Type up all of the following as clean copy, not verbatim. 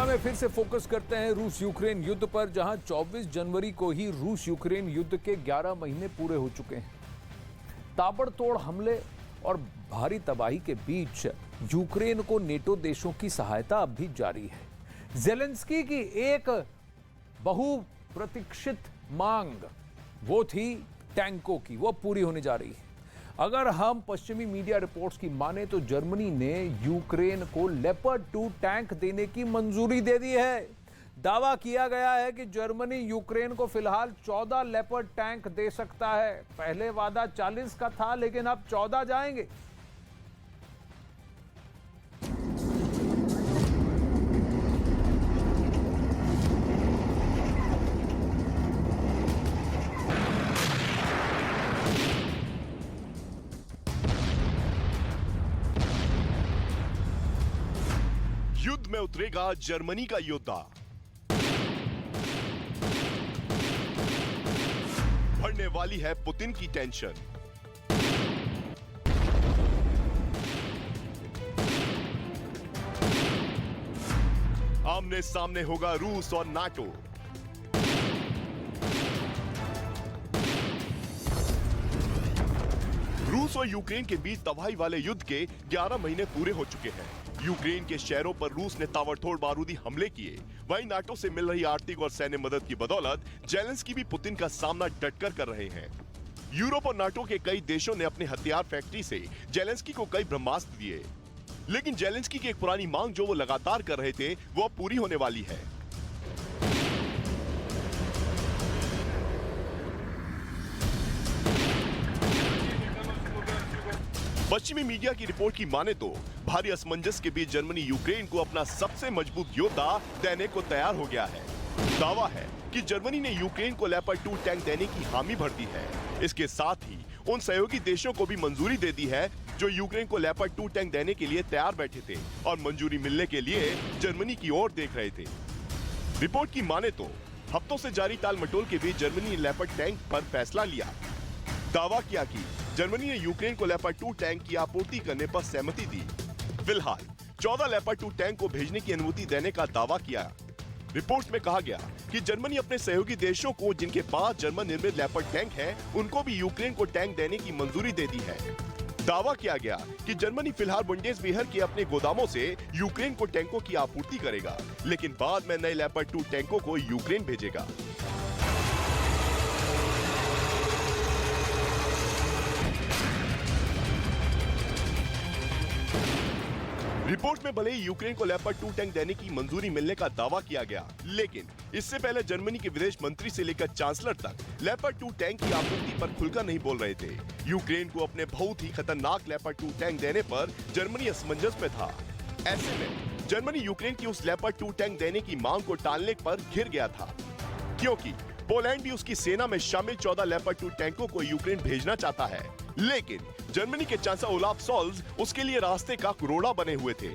में फिर से फोकस करते हैं रूस यूक्रेन युद्ध पर, जहां 24 जनवरी को ही रूस यूक्रेन युद्ध के 11 महीने पूरे हो चुके हैं। ताबड़तोड़ हमले और भारी तबाही के बीच यूक्रेन को नेटो देशों की सहायता अब भी जारी है। ज़ेलेंस्की की एक बहुप्रतीक्षित मांग वो थी टैंकों की, वो पूरी होने जा रही है। अगर हम पश्चिमी मीडिया रिपोर्ट्स की माने तो जर्मनी ने यूक्रेन को लेपर्ड 2 टैंक देने की मंजूरी दे दी है। दावा किया गया है कि जर्मनी यूक्रेन को फिलहाल 14 लेपर्ड टैंक दे सकता है। पहले वादा 40 का था, लेकिन अब 14 जाएंगे। युद्ध में उतरेगा जर्मनी का योद्धा। बढ़ने वाली है पुतिन की टेंशन। आमने सामने होगा रूस और नाटो। रूस और यूक्रेन के बीच तबाही वाले युद्ध के 11 महीने पूरे हो चुके हैं। यूक्रेन के शहरों पर रूस ने ताबड़तोड़ बारूदी हमले किए। वहीं नाटो से मिल रही आर्थिक और सैन्य मदद की बदौलत ज़ेलेंस्की भी पुतिन का सामना डटकर कर रहे हैं। यूरोप और नाटो के कई देशों ने अपने हथियार फैक्ट्री से ज़ेलेंस्की को कई ब्रह्मास्त्र दिए, लेकिन ज़ेलेंस्की की एक पुरानी मांग जो वो लगातार कर रहे थे, वो अब पूरी होने वाली है। पश्चिमी मीडिया की रिपोर्ट की माने तो भारी असमंजस के बीच जर्मनी यूक्रेन को अपना सबसे मजबूत योद्धा देने को तैयार हो गया है। दावा है कि जर्मनी ने यूक्रेन को लेपर्ड 2 टैंक देने की हामी भर दी है। इसके साथ ही उन सहयोगी देशों को भी मंजूरी दे दी है जो यूक्रेन को लेपर्ड 2 टैंक देने के लिए तैयार बैठे थे और मंजूरी मिलने के लिए जर्मनी की ओर देख रहे थे। रिपोर्ट की माने तो हफ्तों से जारी टाल मटोल के बीच जर्मनी ने लेपर्ड टैंक पर फैसला लिया। दावा किया कि जर्मनी ने यूक्रेन को लेपर्ड 2 टैंक की आपूर्ति करने पर सहमति दी। फिलहाल 14 लेपर्ड 2 टैंक को भेजने की अनुमति देने का दावा किया। रिपोर्ट में कहा गया कि जर्मनी अपने सहयोगी देशों को जिनके पास जर्मन निर्मित लेपर्ड टैंक है, उनको भी यूक्रेन को टैंक देने की मंजूरी दे दी है। दावा किया गया कि जर्मनी फिलहाल बुंडेसवीहर के अपने गोदामों से यूक्रेन को टैंकों की आपूर्ति करेगा, लेकिन बाद में नए लेपर्ड 2 टैंकों को यूक्रेन भेजेगा। रिपोर्ट में भले ही यूक्रेन को लेपर्ड 2 टैंक देने की मंजूरी मिलने का दावा किया गया, लेकिन इससे पहले जर्मनी के विदेश मंत्री से लेकर चांसलर तक लेपर्ड 2 टैंक की आपूर्ति पर खुलकर नहीं बोल रहे थे। यूक्रेन को अपने बहुत ही खतरनाक लेपर्ड 2 टैंक देने पर जर्मनी असमंजस में था। ऐसे में जर्मनी यूक्रेन की उस लेपर्ड 2 टैंक देने की मांग को टालने पर घिर गया था, क्योंकि पोलैंड भी उसकी सेना में शामिल 14 लेपर्ड 2 टैंकों को यूक्रेन भेजना चाहता है, लेकिन जर्मनी के चांसलर ओलाफ शोल्ज उसके लिए रास्ते का रोड़ा बने हुए थे।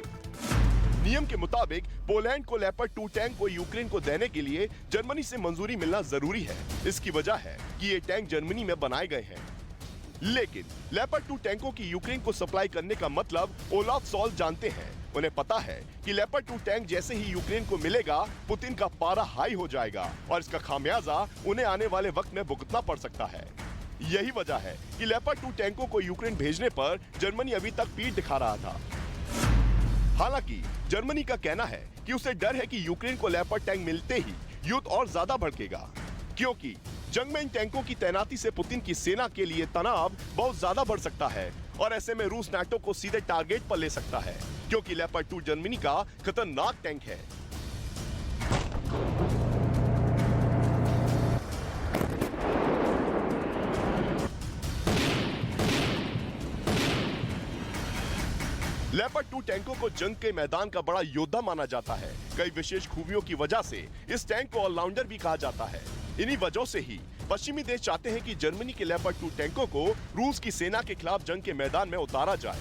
नियम के मुताबिक पोलैंड को लेपर्ड 2 टैंक को यूक्रेन को देने के लिए जर्मनी से मंजूरी मिलना जरूरी है। इसकी वजह है कि ये टैंक जर्मनी में बनाए गए हैं, लेकिन लेपर्ड 2 टैंकों की यूक्रेन को सप्लाई करने का मतलब ओलाफ शोल्ज जानते हैं। उन्हें पता है कि लेपर्ड 2 टैंक जैसे ही यूक्रेन को मिलेगा, पुतिन का पारा हाई हो जाएगा और इसका खामियाजा उन्हें आने वाले वक्त में भुगतना पड़ सकता है। यही वजह है कि लेपर्ड 2 टैंकों को यूक्रेन भेजने पर जर्मनी अभी तक पीठ दिखा रहा था। हालांकि जर्मनी का कहना है कि उसे डर है कि यूक्रेन को लेपर्ड टैंक मिलते ही युद्ध और ज्यादा भड़केगा, क्योंकि जंग में इन टैंकों की तैनाती से पुतिन की सेना के लिए तनाव बहुत ज्यादा बढ़ सकता है और ऐसे में रूस नाटो को सीधे टारगेट पर ले सकता है, क्योंकि लेपर्ड 2 जर्मनी का खतरनाक टैंक है। लेपर्ड 2 टैंकों को जंग के मैदान का बड़ा योद्धा माना जाता है। कई विशेष खूबियों की वजह से इस टैंक को ऑलराउंडर भी कहा जाता है। इन्हीं वजहों से ही पश्चिमी देश चाहते हैं कि जर्मनी के लेपर्ड 2 टैंकों को रूस की सेना के खिलाफ जंग के मैदान में उतारा जाए।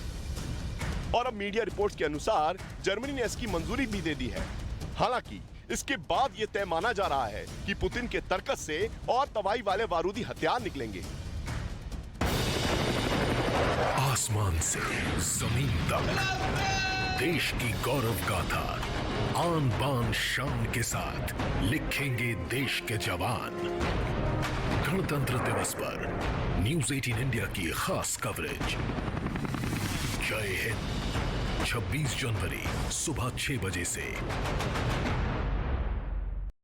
और अब मीडिया रिपोर्ट्स के अनुसार जर्मनी ने इसकी मंजूरी भी दे दी है। हालांकि इसके बाद ये तय माना जा रहा है कि पुतिन के तर्कस से और तबाही वाले बारूदी हथियार निकलेंगे। आसमान से जमीन तक, देश की गौरव गाथा आन बान शान के साथ लिखेंगे देश के जवान। गणतंत्र दिवस पर न्यूज 18 इंडिया की खास कवरेज। जय हिंद। 26 जनवरी सुबह 6 बजे से।